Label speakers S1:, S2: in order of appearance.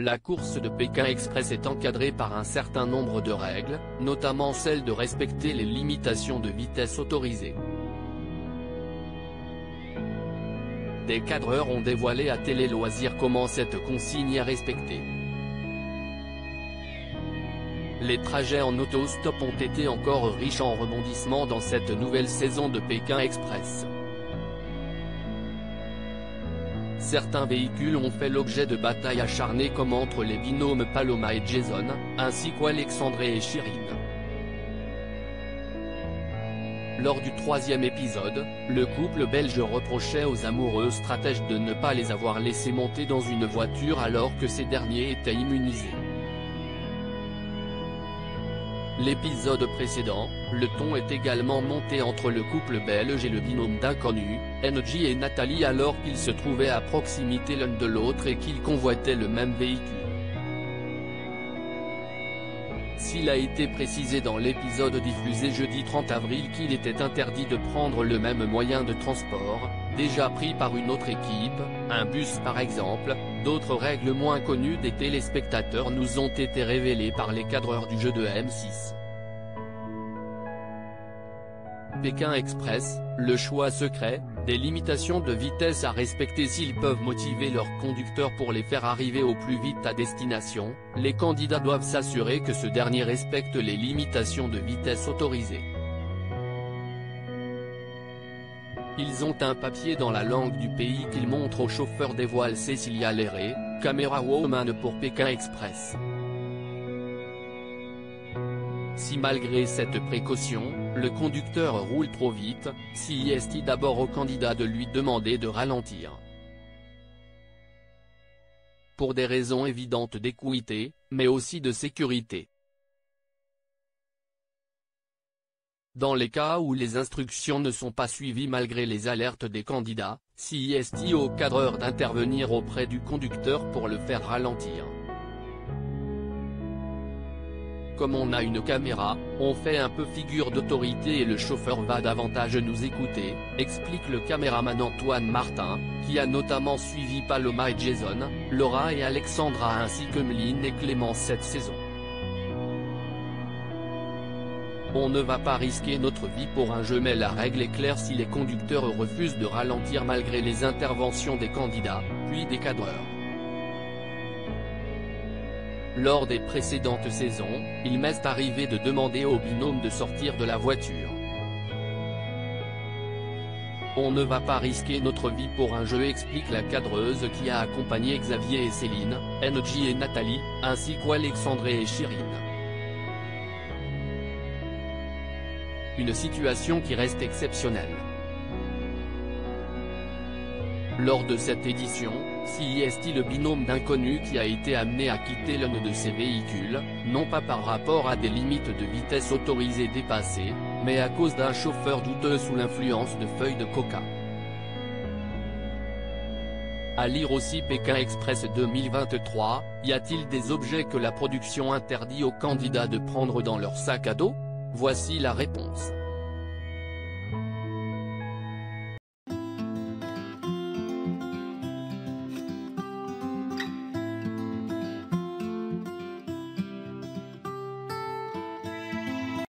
S1: la course de Pékin Express est encadrée par un certain nombre de règles, notamment celle de respecter les limitations de vitesse autorisées. Des cadreurs ont dévoilé à Télé Loisirs comment cette consigne est respectée. Les trajets en auto-stop ont été encore riches en rebondissements dans cette nouvelle saison de Pékin Express. Certains véhicules ont fait l'objet de batailles acharnées comme entre les binômes Paloma et Jason, ainsi qu'Alexandré et Chirine. Lors du troisième épisode, le couple belge reprochait aux amoureux stratèges de ne pas les avoir laissés monter dans une voiture alors que ces derniers étaient immunisés. L'épisode précédent, le ton est également monté entre le couple belge et le binôme d'inconnus, NJ et Nathalie alors qu'ils se trouvaient à proximité l'un de l'autre et qu'ils convoitaient le même véhicule. S'il a été précisé dans l'épisode diffusé jeudi 30 avril qu'il était interdit de prendre le même moyen de transport, déjà pris par une autre équipe, un bus par exemple, d'autres règles moins connues des téléspectateurs nous ont été révélées par les cadreurs du jeu de M6. Pékin Express, le choix secret, des limitations de vitesse à respecter s'ils peuvent motiver leurs conducteurs pour les faire arriver au plus vite à destination, les candidats doivent s'assurer que ce dernier respecte les limitations de vitesse autorisées. Ils ont un papier dans la langue du pays qu'ils montrent au chauffeur des voiles Cécilia Léré, caméra woman pour Pékin Express. Si malgré cette précaution, le conducteur roule trop vite, CIST d'abord au candidat de lui demander de ralentir. Pour des raisons évidentes d'équité, mais aussi de sécurité. Dans les cas où les instructions ne sont pas suivies malgré les alertes des candidats, CIST au cadreur d'intervenir auprès du conducteur pour le faire ralentir. Comme on a une caméra, on fait un peu figure d'autorité et le chauffeur va davantage nous écouter, explique le caméraman Antoine Martin, qui a notamment suivi Paloma et Jason, Laura et Alexandra ainsi que Meline et Clément cette saison. On ne va pas risquer notre vie pour un jeu mais la règle est claire si les conducteurs refusent de ralentir malgré les interventions des candidats, puis des cadreurs. Lors des précédentes saisons, il m'est arrivé de demander au binôme de sortir de la voiture. On ne va pas risquer notre vie pour un jeu explique la cadreuse qui a accompagné Xavier et Céline, NJ et Nathalie, ainsi qu'Alexandré et Chirine. Une situation qui reste exceptionnelle. Lors de cette édition, CIST le binôme d'inconnus qui a été amené à quitter l'un de ses véhicules, non pas par rapport à des limites de vitesse autorisées dépassées, mais à cause d'un chauffeur douteux sous l'influence de feuilles de coca. À lire aussi Pékin Express 2023, y a-t-il des objets que la production interdit aux candidats de prendre dans leur sac à dos? Voici la réponse.